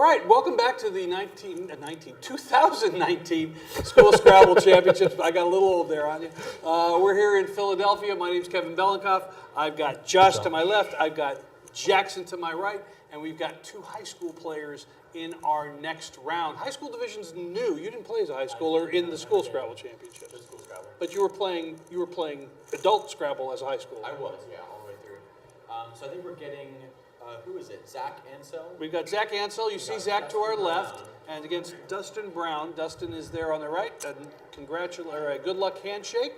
right, welcome back to the 2019 School Scrabble Championships. I got a little old there on you. We're here in Philadelphia. My name's Kevin Belinkoff. I've got Josh to my left. I've got Jackson to my right. And we've got two high school players in our next round. High school division's new. You didn't play as a high schooler in the School Scrabble Championships. School Scrabble. But you were playing adult Scrabble as a high schooler. I was, yeah, all the way through. So I think we're getting, who is it? Zach Ansell? We've got Zach Ansell. You see Zach to our left. And against Dustin Brown. Dustin is there on the right. And good luck handshake.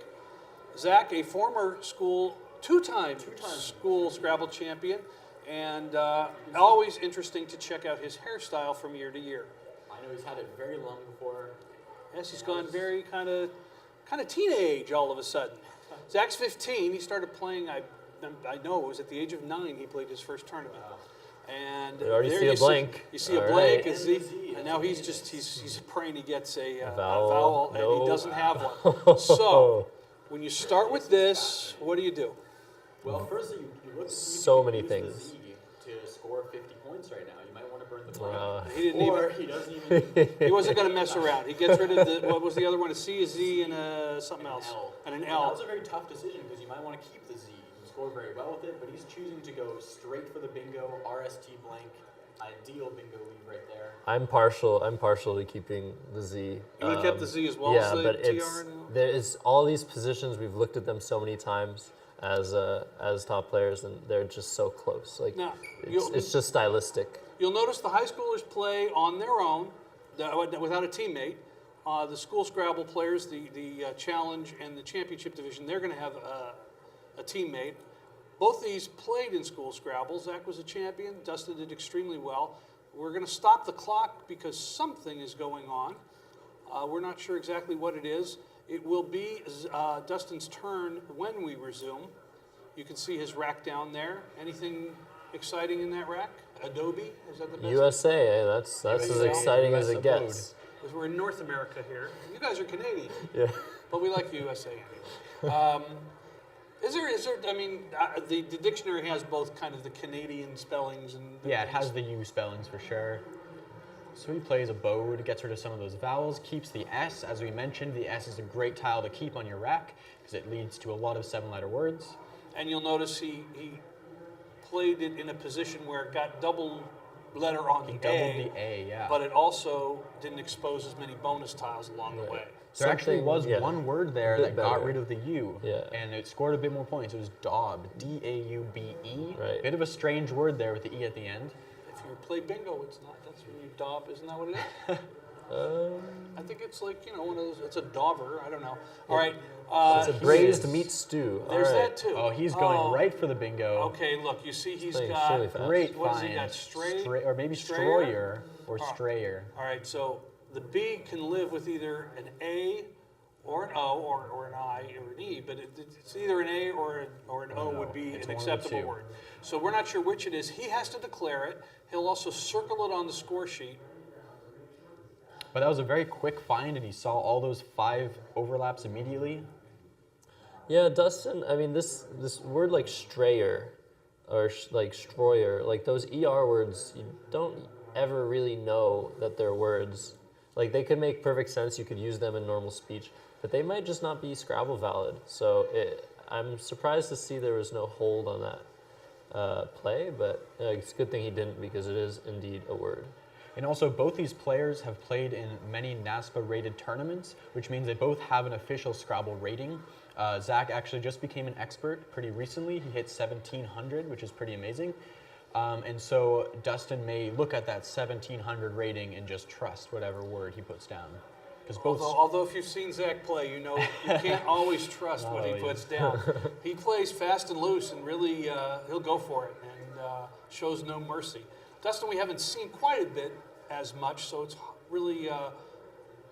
Zach, a former two-time school Scrabble champion. And always interesting to check out his hairstyle from year to year. I know he's had it very long before. Yes, he's gone very kind of teenage all of a sudden. Zach's 15. He started playing, I know it was at the age of 9 he played his first tournament. And you already see a blank. You see a blank, and now he's praying he gets a vowel, and he doesn't have one. So, when you start with this, what do you do? Well, first you look so many things the Z to score 50 points right now. You might want to burn the blank. He doesn't even. He wasn't going to mess around. He gets rid of what was the other one? A C, a Z, and something else. And an L. That was a very tough decision because you might want to keep the Z. You score very well with it, but he's choosing to go straight for the bingo, RST blank, ideal bingo lead right there. I'm partial to keeping the Z. You would have kept the Z as well yeah, as the but TR? There is all these positions. We've looked at them so many times as top players, and they're just so close. Like now, it's just stylistic. You'll notice the high schoolers play on their own, without a teammate. The school Scrabble players, the challenge and the championship division, they're going to have a teammate. Both these played in school Scrabble. Zach was a champion. Dustin did extremely well. We're going to stop the clock because something is going on. We're not sure exactly what it is. It will be Dustin's turn when we resume. You can see his rack down there. Anything exciting in that rack? Adobe? Is that the best? USA, that's as exciting as it gets. Because we're in North America here. You guys are Canadian. Yeah. But we like the USA anyway. The dictionary has both kind of the Canadian spellings and... Yeah, it has the U spellings for sure. So he plays a bode, gets rid of some of those vowels, keeps the S. As we mentioned, the S is a great tile to keep on your rack because it leads to a lot of 7-letter words. And you'll notice he played it in a position where it got double letter on the A. Doubled the A, yeah. But it also didn't expose as many bonus tiles along the way. There actually was one word there that got rid of the U, yeah. And it scored a bit more points. It was daube, D-A-U-B-E. Right. Bit of a strange word there with the E at the end. If you play bingo, it's not. That's when you daub. Isn't that what it is? I think it's like, one of those. It's a dauber. I don't know. All right. It's a braised meat stew. There's that too. Oh, he's going right for the bingo. Okay, look. You see, he's playing got really fast. Great what has find. he got? Or maybe Stroyer or Strayer. All right. So the B can live with either an A or an O or an I or an E, but it's either an A or an O would be an acceptable word. So we're not sure which it is. He has to declare it. He'll also circle it on the score sheet. But that was a very quick find, and he saw all those 5 overlaps immediately. Yeah, Dustin, I mean, this word like strayer or like stroyer, like those ER words, you don't ever really know that they're words. Like, they could make perfect sense. You could use them in normal speech, but they might just not be Scrabble valid. So I'm surprised to see there was no hold on that play, but it's a good thing he didn't because it is indeed a word. And also, both these players have played in many NASPA-rated tournaments, which means they both have an official Scrabble rating. Zach actually just became an expert pretty recently. He hit 1,700, which is pretty amazing. And so Dustin may look at that 1,700 rating and just trust whatever word he puts down. Although if you've seen Zach play, you know you can't always trust what he puts down. He plays fast and loose, and really he'll go for it and shows no mercy. Dustin, we haven't seen quite a bit as much, so it's really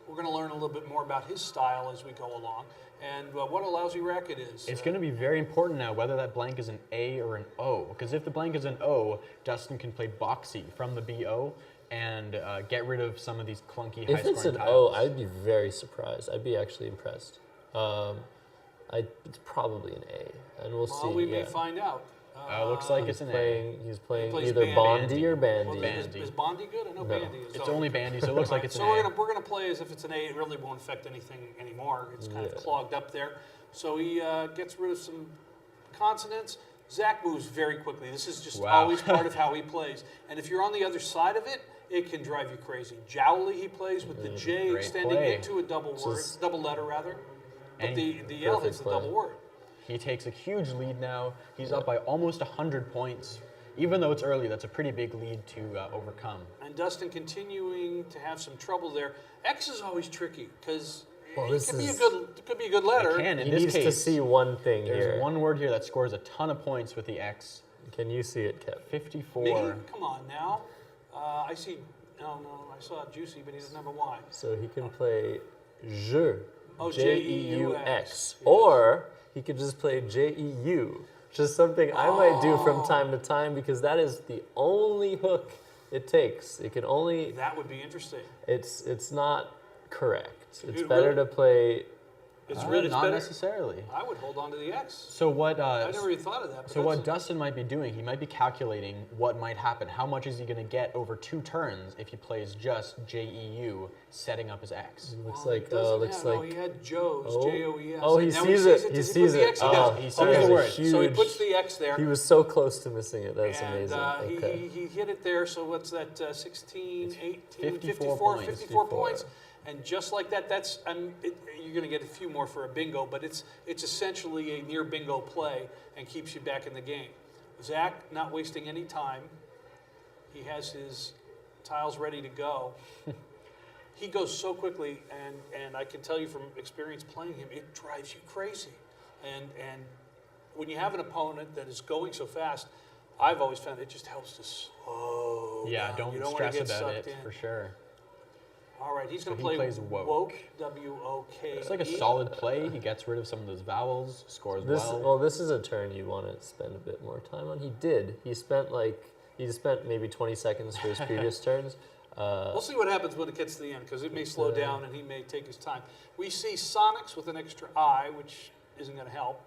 we're going to learn a little bit more about his style as we go along and what a lousy rack it is. It's going to be very important now whether that blank is an A or an O, because if the blank is an O, Dustin can play boxy from the BO and get rid of some of these clunky high-scoring tiles. If it's an O, I'd be very surprised. I'd be actually impressed. It's probably an A, and we'll see. We may find out. Looks like it's an A. He's playing plays either Bandy. Bondy or Bandy. Well, Bandy. Is Bondy good? I know No. Bandy is. It's Oh. only Bandy, so it looks like it's an So A. we're gonna play as if it's an A. It really won't affect anything anymore. It's kind of Yeah. clogged up there. So he gets rid of some consonants. Zach moves very quickly. This is just Wow. always part of how he plays. And if you're on the other side of it, it can drive you crazy. Jowly he plays with the J Great extending play. into a double word, Just- double letter rather. But And the L hits the perfect double play. word. He takes a huge lead now. He's up by almost 100 points. Even though it's early, that's a pretty big lead to overcome. And Dustin continuing to have some trouble there. X is always tricky because Well, it this could be a is- good letter. It can, in He this needs to case, see one thing there's here. one word here that scores a ton of points with the X. Can you see it, Kev? 54. Me? Come on now. I see. No, I saw Juicy, but he doesn't have a Y. So he can play je, Oh, J-E-U-X. Yes. Or he could just play J-E-U, which is something I might do from time to time because that is the only hook it takes. It can only, That would be interesting. it's not correct. It's Dude, better really? to play, It's Not better. necessarily. I would hold on to the X. So what? I never even thought of that. But So what that's- Dustin might be doing, he might be calculating what might happen. How much is he going to get over 2 turns if he plays just J-E-U, setting up his X? looks Well, like, it doesn't looks have- like, No, he had Joe's, Oh. J-O-E-S. Oh, he And now sees it. He Does put sees the it. X? He Oh, does. he sees Okay. the word. So he puts the X there. he was so close to missing it. That's and amazing. he, Okay. he hit it there. So what's that? 16, 18, 54 points. 54 points. And just like that, that's you're going to get a few more for a bingo, but it's essentially a near bingo play and keeps you back in the game. Zach not wasting any time. He has his tiles ready to go. He goes so quickly, and I can tell you from experience playing him, it drives you crazy. And when you have an opponent that is going so fast, I've always found it just helps to slow Yeah, down. don't You wanna stress get about sucked it, in. for sure. All right, he's So going to he play plays woke. woke, W-O-K-E. It's like a solid play. He gets rid of some of those vowels, scores well. Well, this is a turn you want to spend a bit more time on. He did. He spent maybe 20 seconds for his previous turns. We'll see what happens when it gets to the end, because it may slow down and he may take his time. We see Sonics with an extra I, which isn't going to help.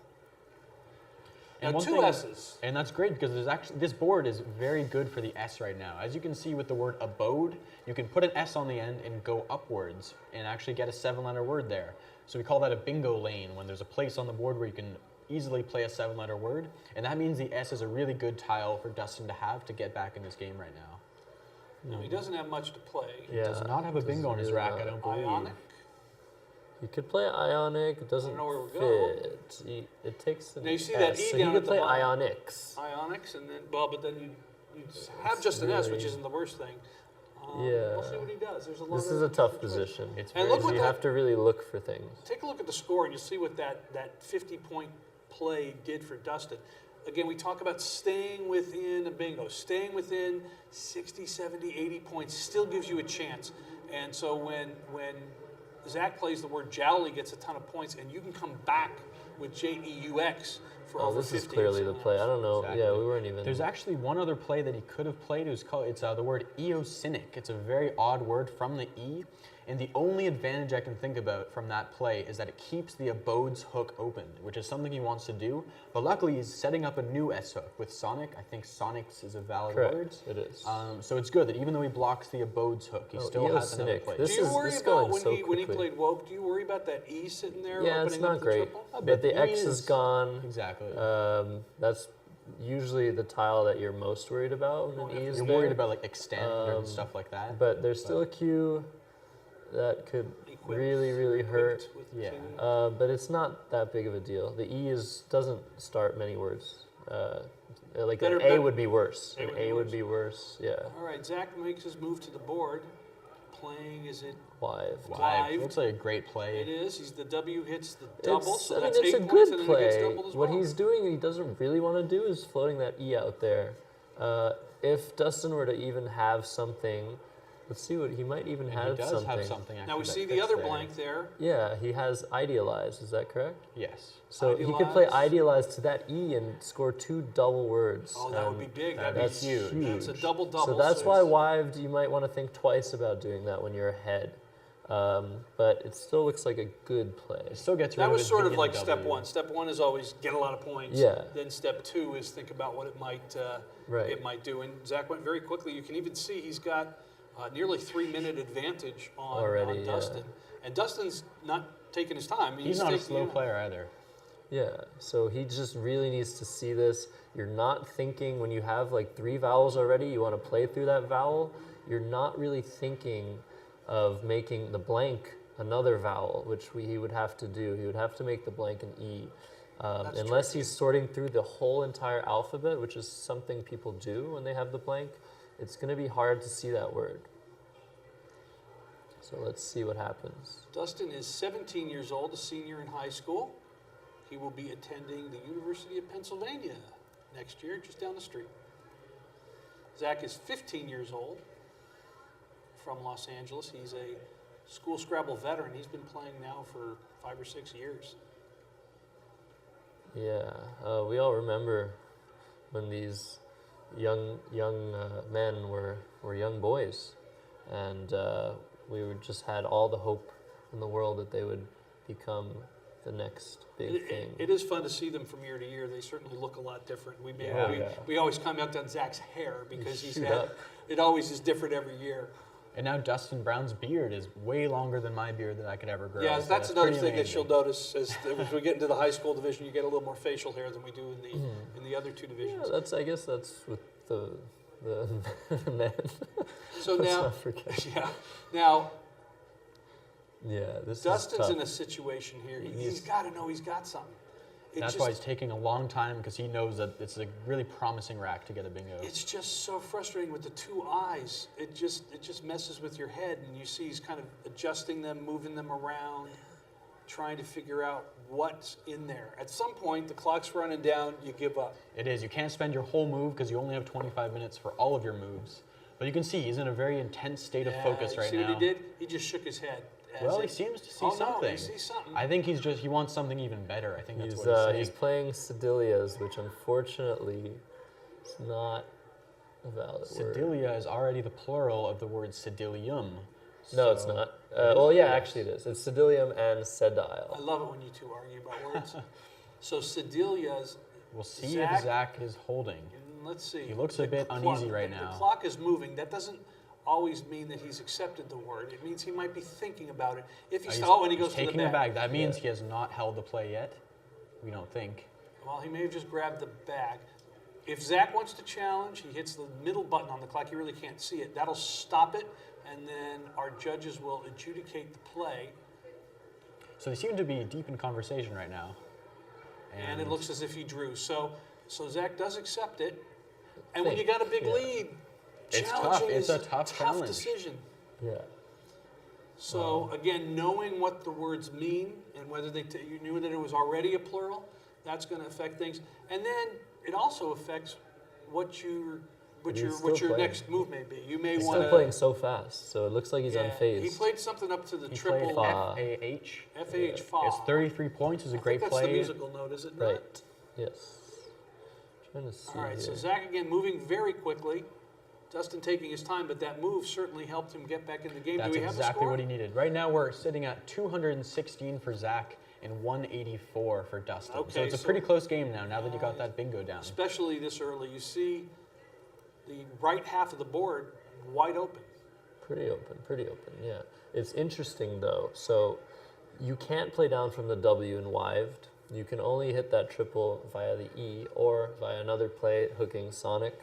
Now, one 2 thing- S's. And that's great because there's actually this board is very good for the S right now. As you can see with the word abode, you can put an S on the end and go upwards and actually get a 7-letter word there. So we call that a bingo lane when there's a place on the board where you can easily play a 7-letter word. And that means the S is a really good tile for Dustin to have to get back in this game right now. Now, he doesn't have much to play. Yeah, Does not have a does bingo on his really rack, not. I don't believe. Ionic. He could play Ionic. It doesn't know where we're going. fit. It takes an Now, you see S. that E so down he could at the play bottom. Ionics. Ionics, and then, but then you have just an S, which isn't the worst thing. Yeah. We'll see what he does. There's a lot This of is a tough position. It's And very look what You that- have to really look for things. Take a look at the score, and you'll see what that 50-point play did for Dustin. Again, we talk about staying within a bingo. Staying within 60, 70, 80 points still gives you a chance. And so when Zach plays the word Jowly, gets a ton of points, and you can come back with J-E-U-X for Oh, over this 50. is clearly the play. I don't know. Exactly. Yeah, we weren't even. There's actually one other play that he could have played. It's the word eosinic. It's a very odd word from the E. And the only advantage I can think about from that play is that it keeps the abodes hook open, which is something he wants to do. But luckily, he's setting up a new S hook with Sonic. I think Sonics is a valid word. Correct. It is. So it's good that even though he blocks the abodes hook, he still has another eosinic. play. Do This you is- worry this is about going when so he quickly. played Woke, do you worry about that E sitting there Yeah, opening it's not up the great. triple? But the E X is is- gone. Exactly. That's usually the tile that you're most worried about when an E is You're there. worried about like extend and stuff like that. But there's still a Q that could Equipped- really hurt. equipped with Yeah. king. But it's not that big of a deal. The E doesn't start many words. Like Better- an A better- would be worse. A An would be A would worse. be worse. Yeah. All right, Zach makes his move to the board. Playing, is it? Live. Live. Looks like a great It play. is. He's the W hits the double, It's, so I mean, that's it's 8 a points, good and then it gets play. doubled as What well. he's doing, he doesn't really want to do is floating that E out there. If Dustin were to even have something, let's see what he might even And have he does something. have something actually. Now we that see the fits other there. blank there. Yeah, he has idealize. Is that correct? Yes. So he could play Idealize. idealize to that E and score 2 double words. Oh, that would be and big. that'd That'd be That's be huge. huge. That's a double-double, So that's so why it's- wived. You might want to think twice about doing that when you're ahead. But it still looks like a good play. It still gets rid That of was his sort V of and like the step W. one. Step one is always get a lot of points. Yeah. Then step two is think about what it might Right. do. And Zach went very quickly. You can even see he's got nearly 3-minute advantage on Already, yeah. Dustin. And Dustin's not taking his time. I mean, He's not a taking, slow player either. Yeah, so he just really needs to see this. You're not thinking, when you have like 3 vowels already, you want to play through that vowel, you're not really thinking of making the blank another vowel, which he would have to do. He would have to make the blank an E. Unless he's sorting through the whole entire alphabet, which is something people do when they have the blank, it's going to be hard to see that word. So let's see what happens. Dustin is 17 years old, a senior in high school. He will be attending the University of Pennsylvania next year, just down the street. Zach is 15 years old, from Los Angeles. He's a school Scrabble veteran. He's been playing now for 5 or 6 years. Yeah, we all remember when these young men were young boys, and just had all the hope in the world that they would become the next big thing. It is fun to see them from year to year. They certainly look a lot different. Yeah. We always comment on Zach's hair because Shoot up. it always is different every year. And now Dustin Brown's beard is way longer than my beard that I could ever grow. Yeah, so that's another pretty thing that amazing. you'll notice as we get into the high school division. You get a little more facial hair than we do in the other two divisions. Yeah, I guess that's with the men. So Let's now, not forget. yeah, now Yeah, this Dustin's is in tough. a situation here. He's got to know he's got something. That's why it's taking a long time, because he knows that it's a really promising rack to get a bingo. It's just so frustrating with the 2 eyes. It just messes with your head, and you see he's kind of adjusting them, moving them around, trying to figure out what's in there. At some point, the clock's running down. You give up. It is. You can't spend your whole move because you only have 25 minutes for all of your moves. But you can see he's in a very intense state of focus right see now. what he did? He just shook his head. Well, he seems to see something. No, he sees something. I think he wants something even better. I think that's what he's saying. He's playing Sedilias, which unfortunately is not a valid word. Sedilia is already the plural of the word sedilium. No, it's not. Well, yeah, actually it is. It's Sedilium and I Sedile. love it when you two argue about words. So Sedilia's. We'll see if Zach is holding. Let's see. He looks a bit uneasy right now. The clock is moving. That doesn't always mean that he's accepted the word. It means he might be thinking about it. If he's and he goes to taking the the bag. bag. That means he has not held the play yet. We don't think. Well, he may have just grabbed the bag. If Zach wants to challenge, he hits the middle button on the clock. You really can't see it. That'll stop it, and then our judges will adjudicate the play. So they seem to be deep in conversation right now. And it looks as if he drew. So Zach does accept it. And when you got a big lead, It's tough. challenging It's is a tough challenge. decision. Yeah. So again, knowing what the words mean and whether you knew that it was already a plural, that's going to affect things. And then it also affects what your playing. next move may be. You may He's want still playing so fast, so it looks like he's unfazed. He played something up to the He triple played Fa. FAH fa. It's 33 points. It's a great that's play. the musical note, is it not? Right. Yes. Trying to see All right, so here. Zach again moving very quickly. Dustin taking his time, but that move certainly helped him get back in the game. That's Do we have a exactly score? what he needed. Right now we're sitting at 216 for Zach and 184 for Dustin. So Okay, it's a so- pretty close game now that you got that bingo down. Especially this early. You see the right half of the board wide open. Pretty open, yeah. It's interesting though. So you can't play down from the W in wived. You can only hit that triple via the E or via another play hooking Sonic.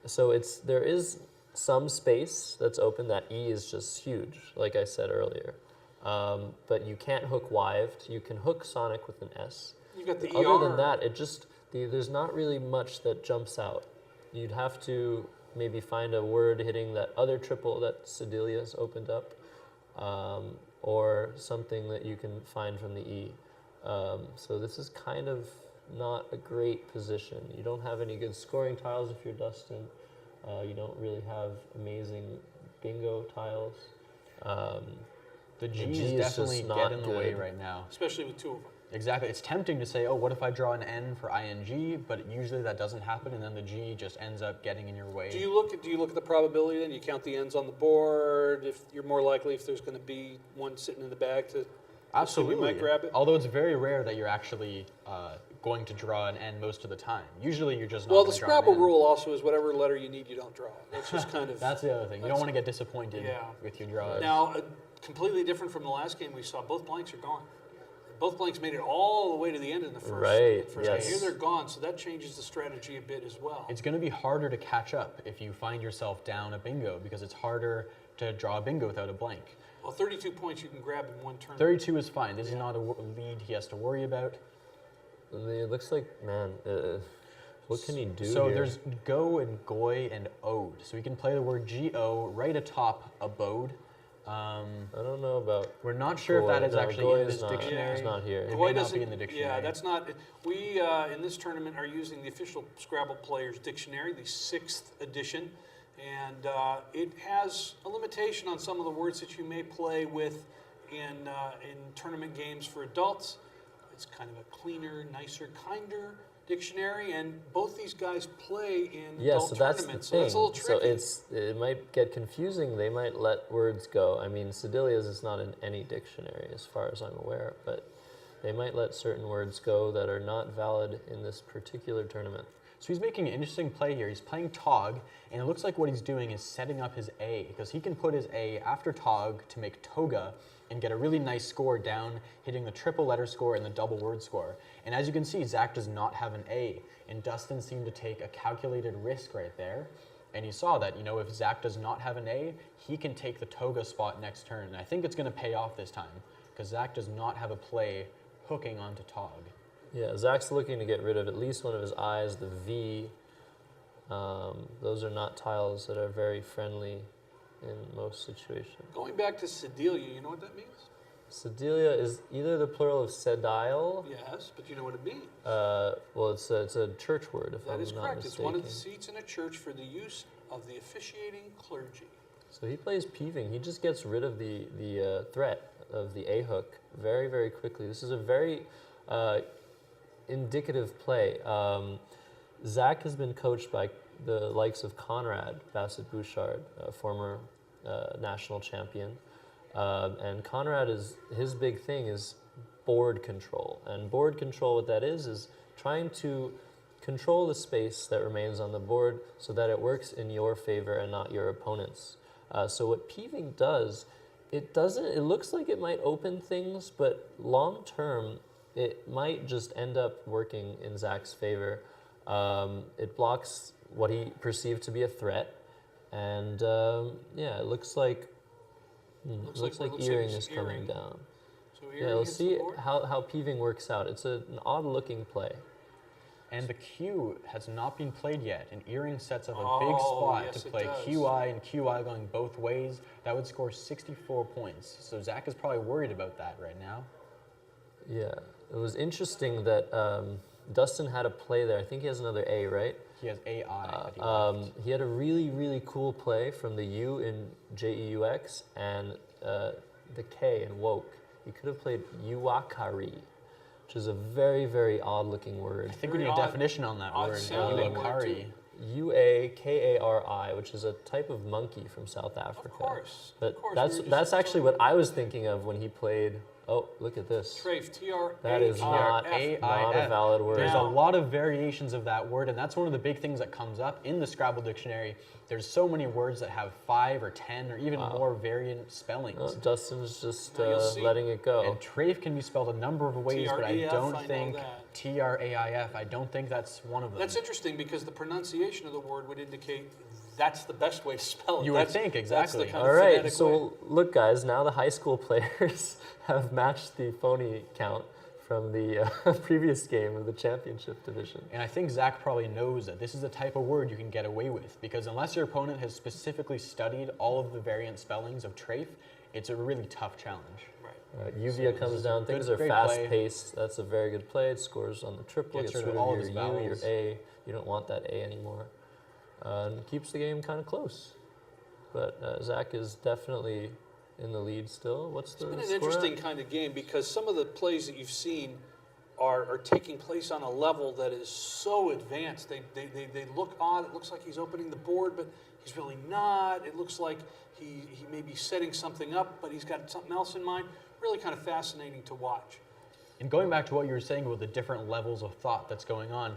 So there is some space that's open. That E is just huge, like I said earlier. But you can't hook wived. You can hook Sonic with an S. You got the ER. Other than that, there's not really much that jumps out. You'd have to maybe find a word hitting that other triple that Sedilia's opened up, or something that you can find from the E. So this is kind of not a great position. You don't have any good scoring tiles if you're Dustin. You don't really have amazing bingo tiles. The G G is is definitely just not getting in the way good. right now. Especially with two of them. Exactly. It's tempting to say, oh, what if I draw an N for ing? But usually that doesn't happen, and then the G just ends up getting in your way. Do you look at the probability then? You count the ends on the board. If you're more likely if there's going to be one sitting in the bag to Absolutely. you might grab it. Although it's very rare that you're actually going to draw an N most of the time. Usually you're just not Well, going the to draw an Scrabble N. rule also is whatever letter you need, you don't draw. That's just kind of That's the other thing. You don't want to get disappointed Yeah. with your draws. Now, completely different from the last game we saw. Both blanks are gone. Both blanks made it all the way to the end in the first, Right, first yes. game. Here they're gone, so that changes the strategy a bit as well. It's going to be harder to catch up if you find yourself down a bingo because it's harder to draw a bingo without a blank. Well, 32 points you can grab in one turn. 32 is fine. This is not a lead he has to worry about. It looks like, man, what can he do So here? there's go and goy and ode. So we can play the word G-O right atop abode. I don't know about. We're not sure if that is No, actually Goy in is this not, dictionary. It's not here. It Goy may not doesn't- be in the dictionary. Yeah, that's not. We in this tournament are using the official Scrabble Players Dictionary, the 6th edition, and it has a limitation on some of the words that you may play with in tournament games for adults. It's kind of a cleaner, nicer, kinder dictionary, and both these guys play in Yeah, adult so that's the tournaments, thing. so that's a little tricky. So it might get confusing. They might let words go. I mean, Sedilia's is not in any dictionary as far as I'm aware, but they might let certain words go that are not valid in this particular tournament. So he's making an interesting play here. He's playing Tog, and it looks like what he's doing is setting up his A, because he can put his A after Tog to make Toga and get a really nice score down, hitting the triple letter score and the double word score. And as you can see, Zach does not have an A, and Dustin seemed to take a calculated risk right there. And you saw that, if Zach does not have an A, he can take the Toga spot next turn. And I think it's going to pay off this time, because Zach does not have a play hooking onto Tog. Yeah, Zach's looking to get rid of at least one of his eyes, the V. Those are not tiles that are very friendly in most situations. Going back to Sedelia, you know what that means? Sedelia is either the plural of sedile. Yes, but you know what it means. Well, it's a church word, if That I'm is not correct. mistaken. It's one of the seats in a church for the use of the officiating clergy. So he plays peeving. He just gets rid of the threat of the A hook very, very quickly. This is a very indicative play. Zach has been coached by the likes of Conrad Bassett-Bouchard, a former national champion. And Conrad his big thing is board control. And board control, what that is trying to control the space that remains on the board so that it works in your favor and not your opponent's. So what peeving does, it looks like it might open things, but long term, it might just end up working in Zach's favor. It blocks what he perceived to be a threat. And yeah, it looks like Looks like earring it's is coming earring. down. So Yeah, here we'll hits the see board. how peeving works out. It's an odd-looking play. And the Q has not been played yet, and earring sets up a Oh, big spot yes, to it play does. QI and QI going both ways. That would score 64 points. So Zach is probably worried about that right now. Yeah, it was interesting that Dustin had a play there. I think he has another A, right? He has AI that he left. He had a really, really cool play from the U in JEUX and the K in woke. He could have played Uakari, which is a very, very odd-looking word. I think we Very need a odd- definition on that odd word. sounding word, Uakari. too. Uakari, which is a type of monkey from South Africa. course, But of course, that's we were just that's actually talking what I was thinking of when he played. Oh, look at this. Trafe, T-R-A-I-F. That is not a valid word. There's a Now- lot of variations of that word, and that's one of the big things that comes up in the Scrabble dictionary. There's so many words that have 5 or 10 or even more variant spellings. Oh, Dustin's just Now you'll see- letting it go. And Trafe can be spelled a number of ways, but I TRAF, don't I know think that. TRAIF, I don't think that's one of them. That's interesting because the pronunciation of the word would indicate that's the best way to spell it. You would That's- think, that's exactly. the kind All of right, phonetic way. so look, guys, now the high school players have matched the phony count from the previous game of the championship division. And I think Zach probably knows that this is the type of word you can get away with, because unless your opponent has specifically studied all of the variant spellings of Trafe, it's a really tough challenge. Right. Uvia this comes is down. a Things good- are great play. fast-paced. That's a very good play. It scores on the triple. Gets Gets rid rid of all of of your his U, your vowels. A. You don't want that A anymore. And keeps the game kind of close. But Zach is definitely in the lead still. What's the It's been an score interesting at? kind of game because some of the plays that you've seen are taking place on a level that is so advanced. They look odd. It looks like he's opening the board, but he's really not. It looks like he may be setting something up, but he's got something else in mind. Really kind of fascinating to watch. And going back to what you were saying about the different levels of thought that's going on,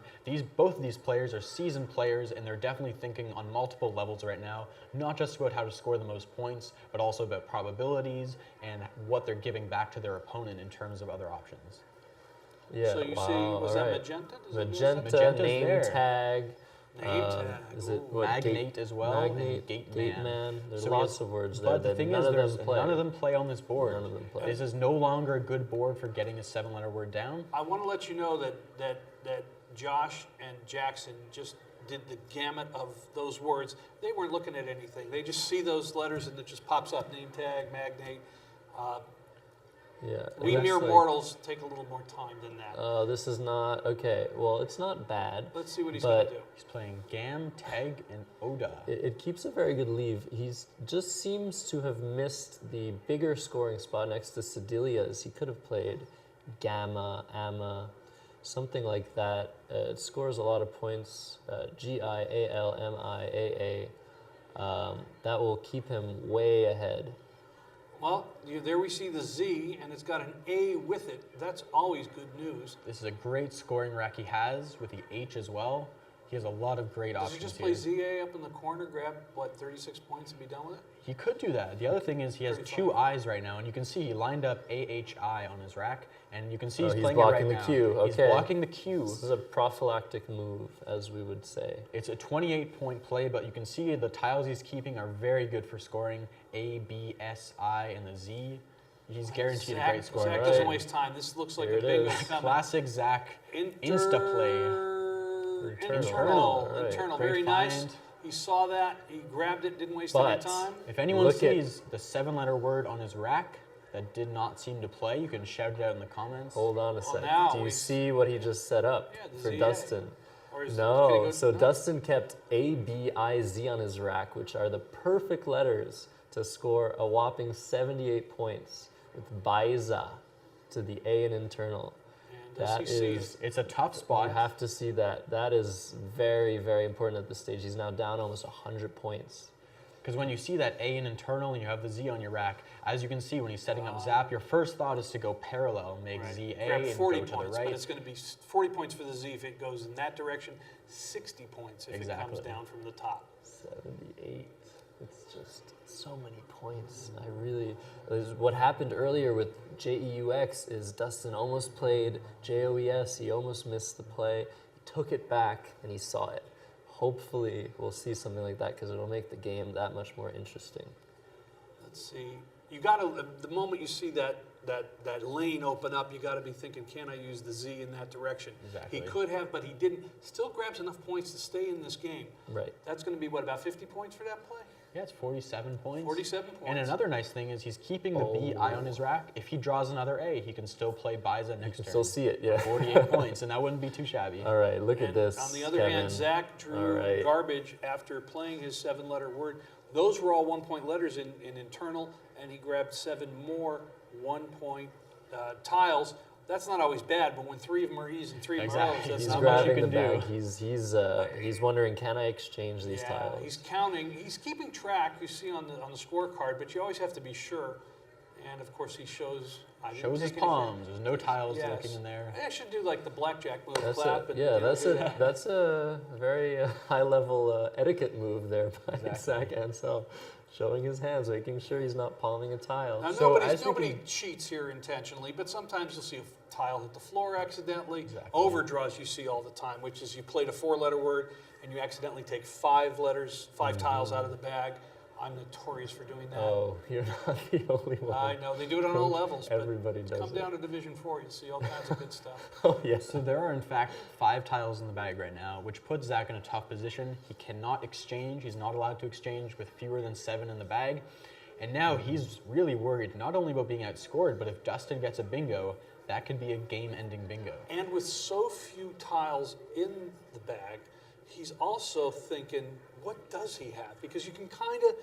both of these players are seasoned players, and they're definitely thinking on multiple levels right now, not just about how to score the most points, but also about probabilities and what they're giving back to their opponent in terms of other options. Yeah. So you wow, see, was that alright. magenta? Does it do Magenta, Magenta's name there. tag. Name tag, Is it ooh. what, Magnate as well, and Magnate, Gate Gate Man. Man. There's So we lots have- of words there But the that thing none is, of there's them play. none of them play on this board. None of them play. This is no longer a good board for getting a 7-letter word down. I want to let you know that Josh and Jackson just did the gamut of those words. They weren't looking at anything. They just see those letters and it just pops up. Name tag, magnate. Yeah. We that's mere like, mortals take a little more time than that. This is not okay. Well, it's not bad. Let's see what he's going but to do. He's playing Gam, Teg, and Oda. it keeps a very good leave. He's just seems to have missed the bigger scoring spot next to Sedilia's. He could have played Gamma, Amma, something like that. It scores a lot of points. Gialmiaa. That will keep him way ahead. Well, there we see the Z, and it's got an A with it. That's always good news. This is a great scoring rack he has with the H as well. He has a lot of great Does options he just here. play ZA up in the corner, grab, 36 points and be done with it? He could do that. The other thing is he has Pretty two fun. I's right now, and you can see he lined up AHI on his rack, and you can see Oh, he's he's playing blocking it the right now. Q, He's okay. blocking the Q. This is a prophylactic move, as we would say. It's a 28-point play, but you can see the tiles he's keeping are very good for scoring. A, B, S, I, and the Z. He's guaranteed a great score. Zach right? doesn't waste time. This looks like Here a it bingo is. coming. Classic Zach Insta play. Internal. All right. Internal. Great Very nice. find. He saw that. He grabbed it. Didn't waste any But- time. If anyone Look at- sees the 7-letter word on his rack that did not seem to play, you can shout it out in the comments. Hold on a sec. now Do you we- see what he just set up Yeah, the for ZA. Dustin? Or is- can he No. go- So no? Dustin kept A, B, I, Z on his rack, which are the perfect letters to score a whopping 78 points with Baiza to the A in internal. And does That he see is, it? It's a tough you spot. have to see that. That is very, very important at this stage. He's now down almost 100 points. Because when you see that A in internal and you have the Z on your rack, as you can see when he's setting up Zap, your first thought is to go parallel, make Right. ZA Grab and 40 go to points, the but right. it's going to be 40 points for the Z if it goes in that direction, 60 points if it Exactly. comes down from the top. 78. It's just so many points. What happened earlier with JEUX is Dustin almost played JOES. He almost missed the play. He took it back and he saw it. Hopefully, we'll see something like that because it'll make the game that much more interesting. Let's see. You got to, the moment you see that lane open up, you got to be thinking, can I use the Z in that direction? Exactly. He could have, but he didn't. Still grabs enough points to stay in this game. Right. That's going to be, what, about 50 points for that play? Yeah, it's 47 points. 47 points. And another nice thing is he's keeping the BI on his rack. If he draws another A, he can still play Biza next You can turn. still see it, yeah. 48 points, and that wouldn't be too shabby. All right, look at And this. on the other Kevin. hand, Zach drew All right. garbage after playing his 7-letter word. Those were all 1-point letters in internal, and he grabbed 7 more 1-point tiles. That's not always bad, but when 3 of them are E's and 3 of them are O's, Exactly. that's He's not much you grabbing the can bag. do. He's wondering, can I exchange these Yeah, tiles? he's counting. He's keeping track. You see on the scorecard, but you always have to be sure. And of course, he shows. I didn't Shows his take anything. palms. There's no tiles Yes. lurking in there. I should do like the blackjack move, That's clap. a, and, yeah, you know, that's do a that. that's a very high level etiquette move there by Exactly. Zach Ansell, showing his hands, making sure he's not palming a tile. Now, So nobody as we can- cheats here intentionally, but sometimes you'll see a tile hit the floor accidentally. Exactly. Overdraws you see all the time, which is you played a 4-letter word and you accidentally take 5 letters, 5 tiles out of the bag. I'm notorious for doing that. Oh, you're not the only one. I know they do it on all levels. But Everybody does come it. down to Division 4, you'll see all kinds of good stuff. Oh yes. So there are in fact 5 tiles in the bag right now, which puts Zach in a tough position. He cannot exchange. He's not allowed to exchange with fewer than 7 in the bag. And now he's really worried not only about being outscored, but if Dustin gets a bingo, that could be a game-ending bingo. And with so few tiles in the bag, he's also thinking, what does he have? Because you can kind of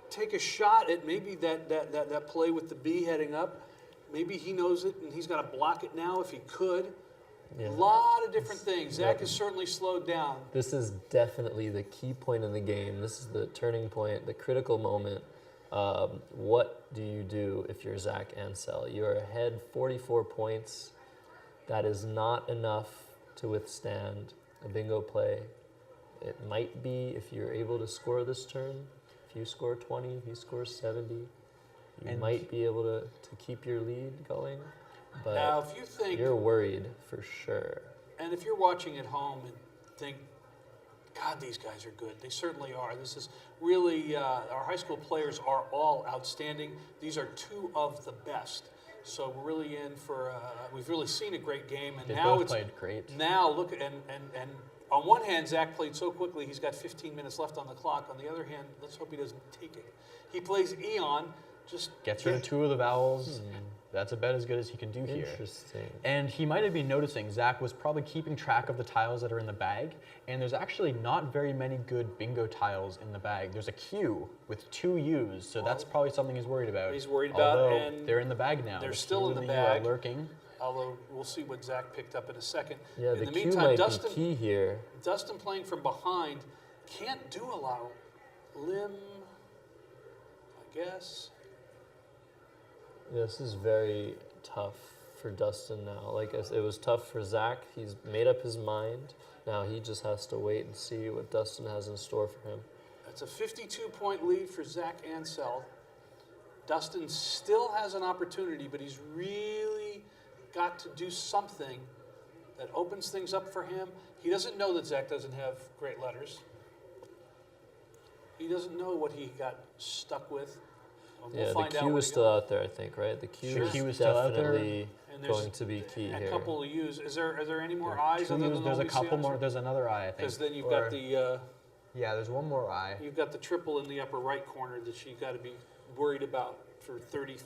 take a shot at maybe that play with the B heading up. Maybe he knows it and he's got to block it now if he could. Yeah. A lot of different things. Zach has certainly slowed down. This is definitely the key point in the game. This is the turning point, the critical moment. What do you do if you're Zach Ansell? You're ahead 44 points. That is not enough to withstand a bingo play. It might be if you're able to score this turn. If you score 20, if you score 70, you might be able to keep your lead going. But Now, if you think, you're worried for sure. and if you're watching at home and think, God, these guys are good. They certainly are. This is really, our high school players are all outstanding. These are two of the best. So we're really in for, we've really seen a great game. And They now both it's, played great. now look, and on one hand, Zach played so quickly, he's got 15 minutes left on the clock. On the other hand, let's hope he doesn't take it. He plays Eon, just Gets rid of two of the vowels. That's about as good as he can do here. Interesting. And he might have been noticing Zach was probably keeping track of the tiles that are in the bag, and there's actually not very many good bingo tiles in the bag. There's a Q with 2 U's, so that's probably something he's worried about. He's worried about, Although and they're in the bag now. they're The still Q in the and U are bag. lurking. although we'll see what Zach picked up in a second. Yeah, in the the Q meantime, might Dustin, be key here. Dustin playing from behind can't do a lot. Limb, I guess. This is very tough for Dustin now. Like it was tough for Zach. He's made up his mind. Now he just has to wait and see what Dustin has in store for him. That's a 52-point lead for Zach Ansell. Dustin still has an opportunity, but he's really got to do something that opens things up for him. He doesn't know that Zach doesn't have great letters. He doesn't know what he got stuck with. We'll Yeah, find the out Q when is he still goes. out there, I think, right? The Q Sure. is Q is still out there. definitely And there's going to be key a here. couple of U's. Are there any more I's Two other U's, than the there's a one we see couple on more. screen? There's another I think. Because then you've Or- got the Yeah, there's one more I. you've got the triple in the upper right corner that you got to be worried about for 36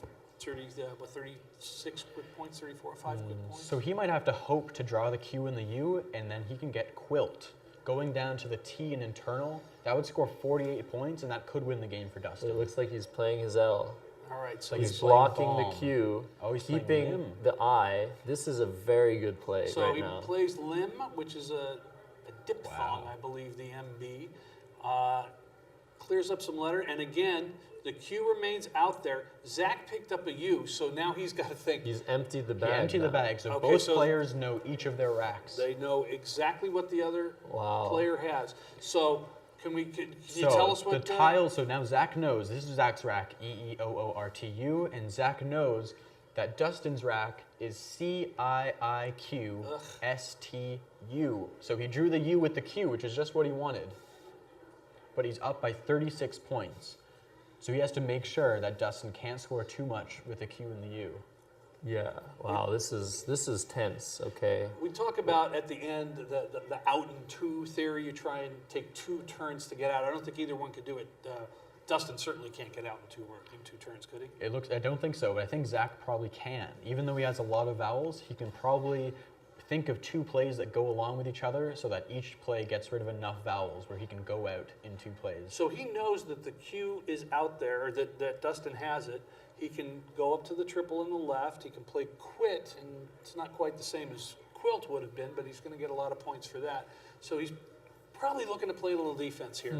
good points, 34 or 5 good points. So he might have to hope to draw the Q and the U, and then he can get Quilt. Going down to the T and internal, that would score 48 points, and that could win the game for Dustin. It looks like he's playing his L. All right, so He's he's playing blocking the bomb. Q, Oh, he's playing keeping limb. the I. This is a very good play so right he now. plays limb, which is a diphthong, Wow. I believe, the MB. Clears up some letter, and again, the Q remains out there. Zach picked up a U, so now he's got to think. He's emptied the He bag. emptied the now. bag, so Okay, both so- players know each of their racks. They know exactly what the other Wow. player has. So can you So tell us what the tile? So now Zach knows this is Zach's rack, EEOORTU, and Zach knows that Dustin's rack is CIIQSTU. So he drew the U with the Q, which is just what he wanted. But he's up by 36 points. So he has to make sure that Dustin can't score too much with the Q and the U. Yeah. Wow. This is tense. Okay. We talk about at the end the out in two theory. You try and take 2 turns to get out. I don't think either one could do it. Dustin certainly can't get out in two turns, could he? It looks. I don't think so, but I think Zach probably can. Even though he has a lot of vowels, he can probably think of 2 plays that go along with each other so that each play gets rid of enough vowels where he can go out in 2 plays. So he knows that the Q is out there, or that Dustin has it. He can go up to the triple in the left. He can play quit, and it's not quite the same as quilt would have been, but he's going to get a lot of points for that. So he's probably looking to play a little defense here.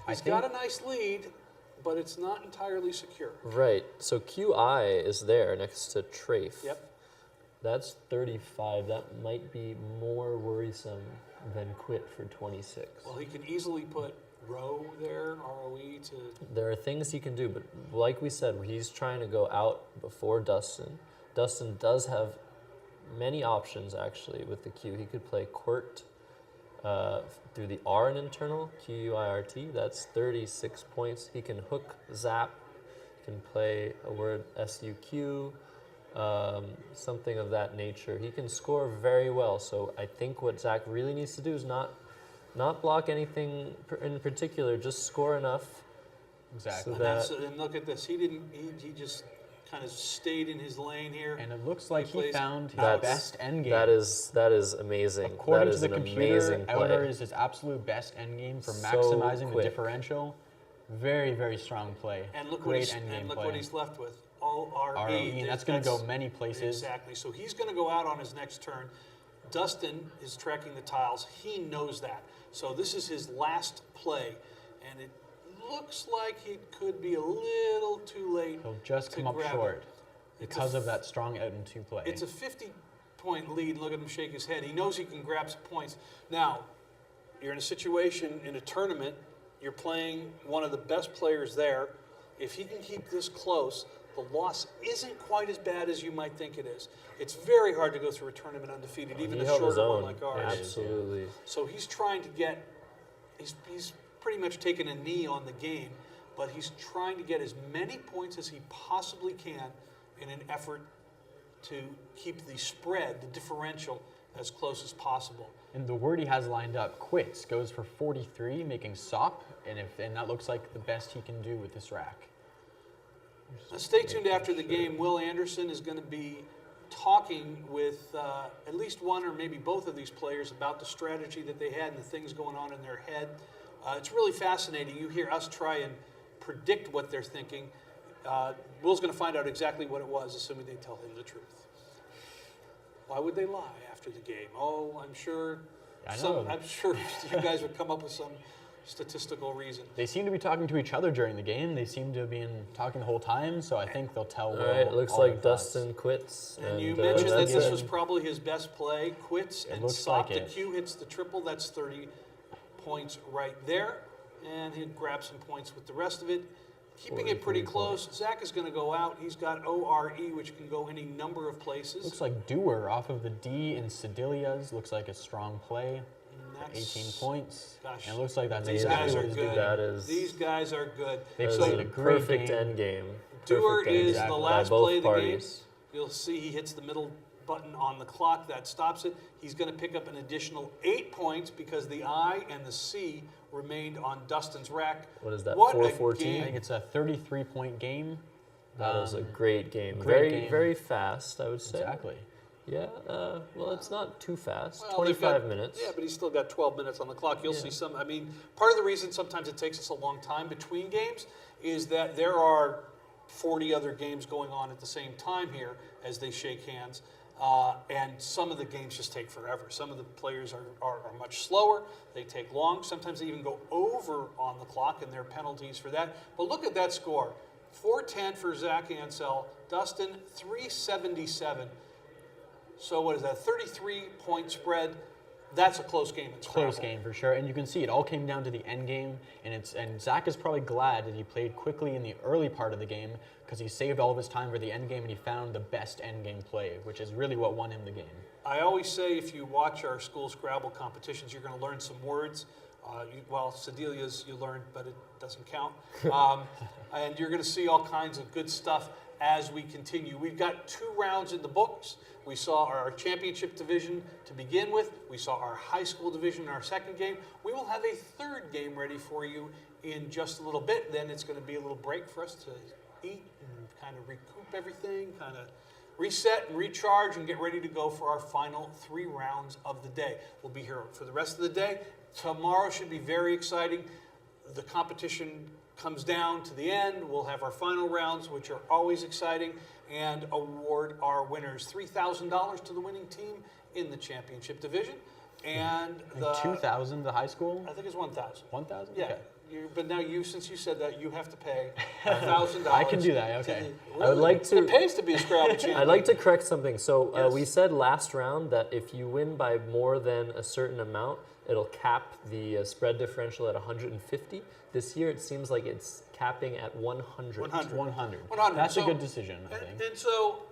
He's got a nice lead, but it's not entirely secure. Right. So QI is there next to Trafe. Yep. That's 35. That might be more worrisome than quit for 26. Well, he can easily put row there, ROE to. There are things he can do, but like we said, he's trying to go out before Dustin. Dustin does have many options actually with the Q. He could play Quirt through the R and internal, QUIRT. That's 36 points. He can hook Zap. He can play a word SUQ. Something of that nature. He can score very well. So I think what Zach really needs to do is not block anything in particular. Just score enough. Exactly. So And look at this. He didn't. He just kind of stayed in his lane here. And it looks like he plays found his That's- best endgame. That is amazing. According that to is the an computer, amazing outer play. is his absolute best endgame for So maximizing the quick. differential. Very, very strong play. And look Great what he's endgame and look play. what he's left with. ORE. ROE, and that's going to go many places. Exactly. So he's going to go out on his next turn. Dustin is tracking the tiles. He knows that. So this is his last play, and it looks like it could be a little too late. He'll just to come up grab short it. because of that strong out and 2 play. It's a 50-point lead. Look at him shake his head. He knows he can grab some points. Now, you're in a situation in a tournament. You're playing one of the best players there. If he can keep this close, the loss isn't quite as bad as you might think it is. It's very hard to go through a tournament undefeated, even He a held his shorter one own. like ours. Absolutely. So he's trying to get, he's pretty much taken a knee on the game, but he's trying to get as many points as he possibly can in an effort to keep the spread, the differential, as close as possible. And the word he has lined up, quits, goes for 43, making sop, and that looks like the best he can do with this rack. Now stay tuned after the game. Will Anderson is going to be talking with at least one or maybe both of these players about the strategy that they had and the things going on in their head. It's really fascinating. You hear us try and predict what they're thinking. Will's going to find out exactly what it was, assuming they tell him the truth. Why would they lie after the game? Oh, I'm sure. I know. I'm sure you guys would come up with some statistical reason. They seem to be talking to each other during the game. They seem to have been talking the whole time, so I think they'll tell All Will. right, it looks all like their thoughts. Dustin quits. And you mentioned that that's this it. was probably his best play. Quits and looks Sop like the it. Q hits the triple. That's 30 points right there. And he'll grab some points with the rest of it. Keeping it pretty 43 close. Zach is going to go out. He's got ORE, which can go any number of places. Looks like Doer off of the D in Sedilia's. Looks like a strong play. And For that's- 18 points. Gosh, And it looks like that's these exactly guys what are he's good. doing. That is. These guys are good. They've That So is played a a great perfect game. end game. Doer Perfect end is game the by last both play of the game. parties. You'll see he hits the middle button on the clock. That stops it. He's going to pick up an additional 8 points because the I and the C remained on Dustin's rack. What is that, What a 414? game. I think it's a 33-point game. That was a great game. great Very, game. very fast, I would say. Exactly. Yeah, well, it's not too fast. Well, they've 25 got- minutes. Yeah, but he's still got 12 minutes on the clock. You'll Yeah. see some. I mean, part of the reason sometimes it takes us a long time between games is that there are 40 other games going on at the same time here as they shake hands. And some of the games just take forever. Some of the players are much slower. They take long. Sometimes they even go over on the clock, and there are penalties for that. But look at that score. 410 for Zach Ansell. Dustin, 377. So what is that, 33-point spread? That's a close game. It's Close game for sure, and you can see it all came down to the end game, and Zach is probably glad that he played quickly in the early part of the game because he saved all of his time for the end game and he found the best end game play, which is really what won him the game. I always say if you watch our school Scrabble competitions, you're going to learn some words. Sedelia's you learned, but it doesn't count. And you're going to see all kinds of good stuff as we continue. We've got 2 rounds in the books. We saw our championship division to begin with. We saw our high school division in our second game. We will have a 3rd game ready for you in just a little bit. Then it's going to be a little break for us to eat and kind of recoup everything, kind of reset and recharge and get ready to go for our final 3 rounds of the day. We'll be here for the rest of the day. Tomorrow should be very exciting. The competition comes down to the end. We'll have our final rounds, which are always exciting, and award our winners $3,000 to the winning team in the championship division. And the 2,000 the high school? I think it's 1,000. 1,000? Yeah. Okay. But now since you said that, you have to pay $1,000. I can do that, okay. I would like to- It pays to be a Scrabble champion. I'd like to correct something. So Yes. we said last round that if you win by more than a certain amount, it'll cap the spread differential at 150. This year, it seems like it's capping at 100. 100. 100. 100. That's So- a good decision, I think. And so,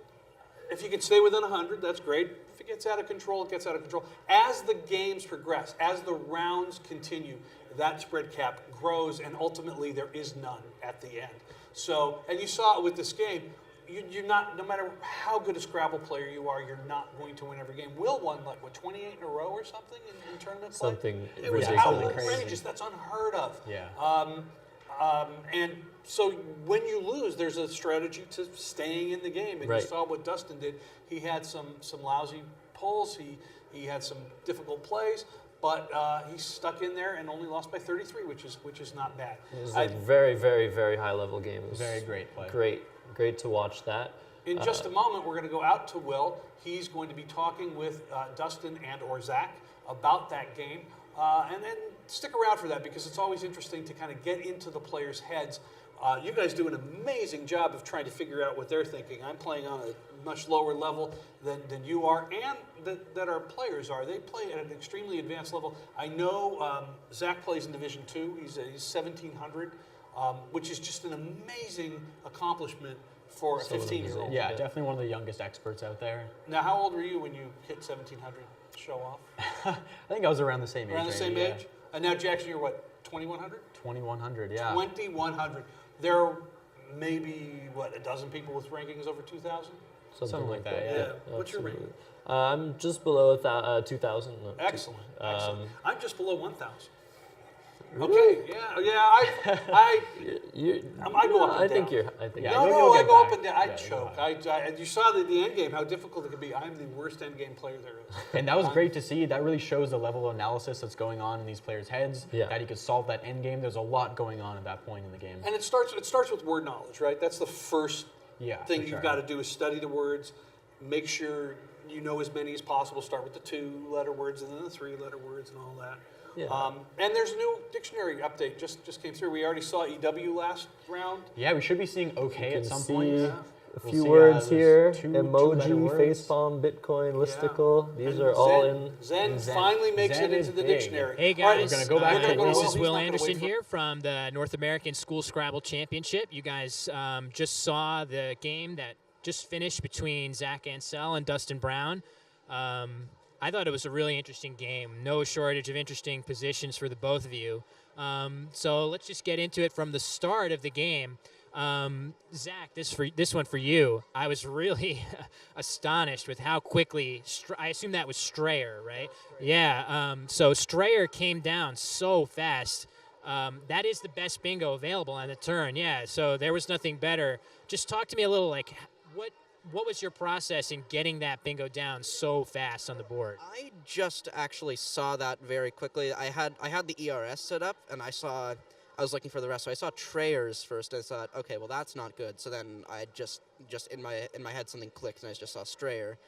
if you can stay within 100, that's great. If it gets out of control, it gets out of control. As the games progress, as the rounds continue, that spread cap grows, and ultimately there is none at the end. So, and you saw it with this game. You're not, no matter how good a Scrabble player you are, you're not going to win every game. Will won, like, what, 28 in a row or something in tournament play? Something It was ridiculous. outrageous. That's unheard of. Yeah. And so when you lose, there's a strategy to staying in the game. And Right. you saw what Dustin did. He had some lousy pulls. He had some difficult plays, but he stuck in there and only lost by 33, which is not bad. It was a very, very, very high level game. It was Very great play. Great to watch that. In just a moment, we're going to go out to Will. He's going to be talking with Dustin and or Zach about that game. And then stick around for that because it's always interesting to kind of get into the players' heads. You guys do an amazing job of trying to figure out what they're thinking. I'm playing on a much lower level than you are and that our players are. They play at an extremely advanced level. I know Zach plays in Division II. He's 1,700, which is just an amazing accomplishment for a 15-year-old. Yeah, definitely one of the youngest experts out there. Now, how old were you when you hit 1,700 show off? I think I was around the same age. Around the same age? And now, Jackson, you're what, 2,100? 2,100, yeah. 2,100. There are maybe, what, a dozen people with rankings over 2,000? Something like that, Yeah. What's your ranking? I'm just below 2,000. Excellent. Excellent. I'm just below 1,000. Okay. Yeah. I go up and down. I think you're. No, I get go back. up and down. I Yeah, choke. You saw the end game, how difficult it could be. I'm the worst end game player there is. And that was great to see. That really shows the level of analysis that's going on in these players' heads. Yeah. That he could solve that end game. There's a lot going on at that point in the game. And it starts with word knowledge, right? That's the first thing for you've sure. got to do is study the words, make sure you know as many as possible. Start with the 2-letter words and then the 3-letter words and all that. Yeah. And there's a new dictionary update just came through. We already saw EW last round. Yeah, we should be seeing okay at some see point. A We'll few see, words there's here: two-letter emoji, words. facepalm, Bitcoin, listicle. These And are all in. Zen finally makes Zen it is into the big. dictionary. Hey All right, guys, we're gonna go back to this Will. is He's Will not gonna Anderson wait for- here from the North American School Scrabble Championship. You guys just saw the game that just finished between Zach Ansell and Dustin Brown. I thought it was a really interesting game. No shortage of interesting positions for the both of you. So let's just get into it from the start of the game. Zach, this one for you. I was really astonished with how quickly, I assume that was Strayer, right? Yeah, so Strayer came down so fast. That is the best bingo available on the turn, yeah, so there was nothing better. Just talk to me a little, like, what was your process in getting that bingo down so fast on the board? I just actually saw that very quickly. I had the ERS set up, and I was looking for the rest. So I saw Trayers first. I thought, okay, well that's not good. So then I just in my head something clicked, and I just saw Strayer,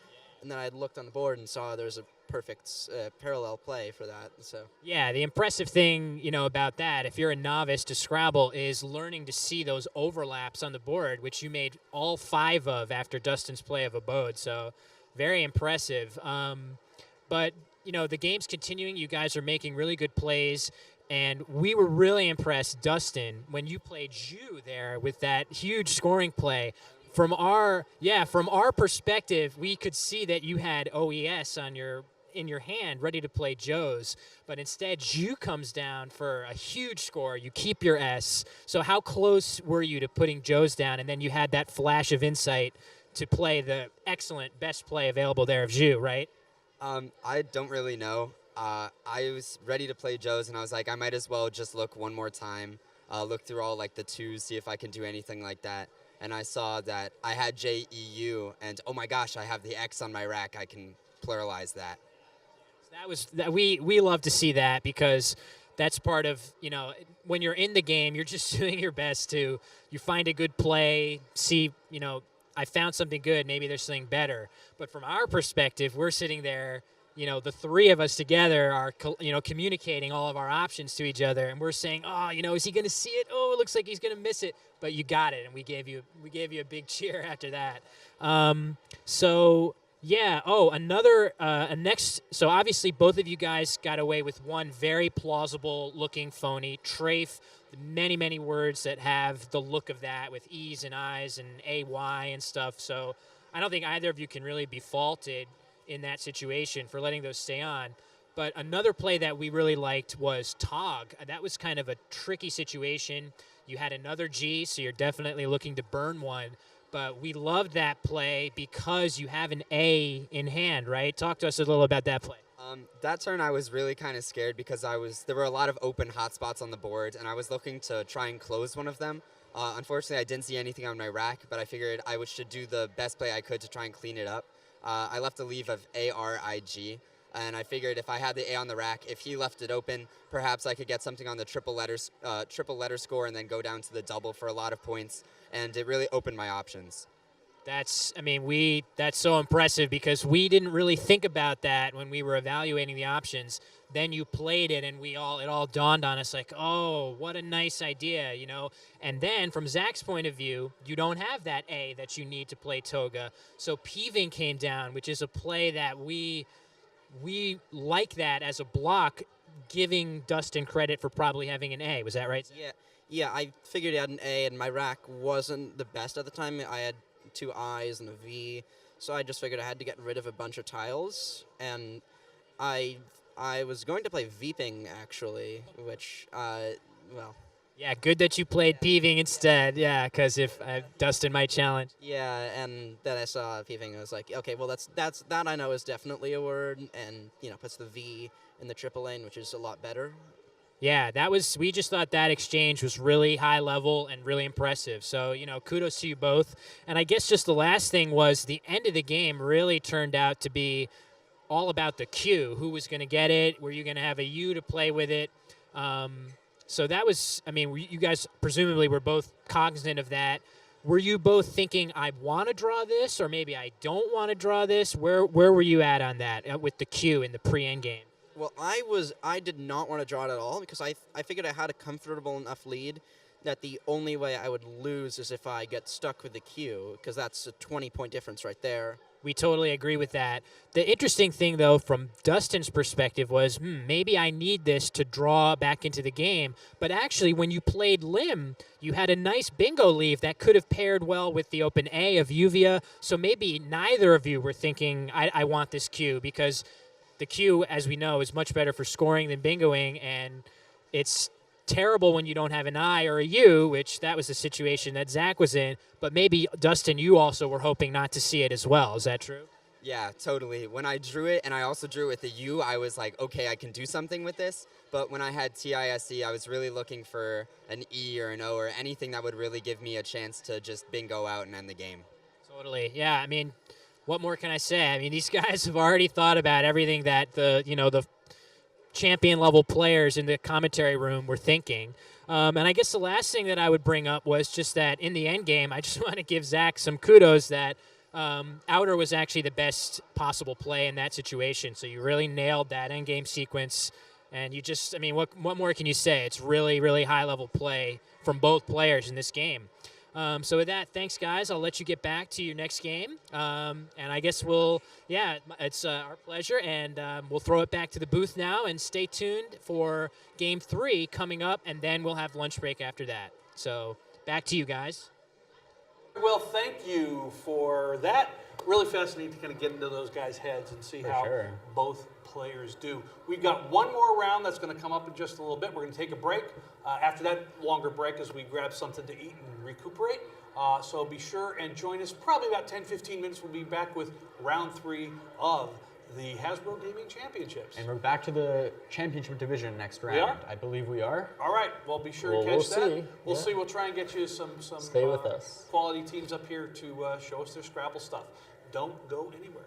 and then I looked on the board and saw there was a perfect parallel play for that. So Yeah, the impressive thing, about that, if you're a novice to Scrabble, is learning to see those overlaps on the board, which you made all 5 of after Dustin's play of Abode. So very impressive. But, the game's continuing. You guys are making really good plays. And we were really impressed, Dustin, when you played Zhu there with that huge scoring play. From our perspective, we could see that you had OES in your hand ready to play Joe's, but instead Zhu comes down for a huge score. You keep your S. So how close were you to putting Joe's down? And then you had that flash of insight to play the excellent best play available there of Zhu, right? I don't really know. I was ready to play Joe's, and I was like, I might as well just look one more time, look through all like the 2s, see if I can do anything like that. And I saw that I had JEU, and oh my gosh, I have the X on my rack. I can pluralize that. We love to see that because that's part of, when you're in the game, you're just doing your best you find a good play, see, I found something good, maybe there's something better. But from our perspective, we're sitting there, the 3 of us together are, communicating all of our options to each other, and we're saying, oh, is he going to see it? Oh, it looks like he's going to miss it. But you got it, and we gave you a big cheer after that. Yeah. Oh, so obviously both of you guys got away with one very plausible looking phony. Trafe, many, many words that have the look of that with E's and I's and AY and stuff. So I don't think either of you can really be faulted in that situation for letting those stay on. But another play that we really liked was Tog. That was kind of a tricky situation. You had another G, so you're definitely looking to burn one. But we loved that play because you have an A in hand, right? Talk to us a little about that play. That turn I was really kind of scared because there were a lot of open hotspots on the board, and I was looking to try and close one of them. Unfortunately, I didn't see anything on my rack, but I figured I should do the best play I could to try and clean it up. I left a leave of ARIG, and I figured if I had the A on the rack, if he left it open, perhaps I could get something on the triple letter score and then go down to the double for a lot of points, and it really opened my options. That's so impressive because we didn't really think about that when we were evaluating the options. Then you played it, and it all dawned on us like, oh, what a nice idea, you know. And then from Zach's point of view, you don't have that A that you need to play Toga. So peeving came down, which is a play that we like that as a block, giving Dustin credit for probably having an A. Was that right? Yeah, I figured I had an A, and my rack wasn't the best at the time. I had 2 I's and a V, so I just figured I had to get rid of a bunch of tiles, and I was going to play Veeping, actually, which, well... Yeah, good that you played peeving instead, yeah, because if Dustin might challenge. Yeah, and then I saw Veeping, and I was like, okay, well, that I know is definitely a word, and, you know, puts the V in the triple lane, which is a lot better. Yeah, we just thought that exchange was really high level and really impressive. So, you know, kudos to you both. And I guess just the last thing was the end of the game really turned out to be all about the Q. Who was going to get it? Were you going to have a U to play with it? So that was, I mean, you guys presumably were both cognizant of that. Were you both thinking, I want to draw this, or maybe I don't want to draw this? Where were you at on that with the Q in the pre-end game? Well, I did not want to draw it at all because I figured I had a comfortable enough lead that the only way I would lose is if I get stuck with the Q, because that's a 20-point difference right there. We totally agree with that. The interesting thing, though, from Dustin's perspective was, maybe I need this to draw back into the game. But actually, when you played Lim, you had a nice bingo leave that could have paired well with the open A of Uvia. So maybe neither of you were thinking, I want this Q, because the Q, as we know, is much better for scoring than bingoing, and it's terrible when you don't have an I or a U, which that was the situation that Zach was in. But maybe, Dustin, you also were hoping not to see it as well. Is that true? Yeah, totally. When I drew it, and I also drew it with a U, I was like, okay, I can do something with this. But when I had TISC, I was really looking for an E or an O or anything that would really give me a chance to just bingo out and end the game. Totally. Yeah, I mean, what more can I say? I mean, these guys have already thought about everything that the champion level players in the commentary room were thinking. And I guess the last thing that I would bring up was just that in the end game, I just want to give Zach some kudos that Outer was actually the best possible play in that situation. So you really nailed that end game sequence. And you just, I mean, what more can you say? It's really, really high level play from both players in this game. So with that, thanks, guys. I'll let you get back to your next game. And I guess it's our pleasure. And we'll throw it back to the booth now. And stay tuned for Game 3 coming up. And then we'll have lunch break after that. So back to you guys. Well, thank you for that. Really fascinating to kind of get into those guys' heads and see how both players do. We've got one more round that's going to come up in just a little bit. We're going to take a break. After that longer break, as we grab something to eat and recuperate. So be sure and join us. Probably about 10-15 minutes. We'll be back with round 3 of the Hasbro Gaming Championships. And we're back to the championship division next round. We are? I believe we are. All right. Well, be sure to catch we'll that. See. We'll see. We'll try and get you some Stay with us. quality teams up here to show us their Scrabble stuff. Don't go anywhere.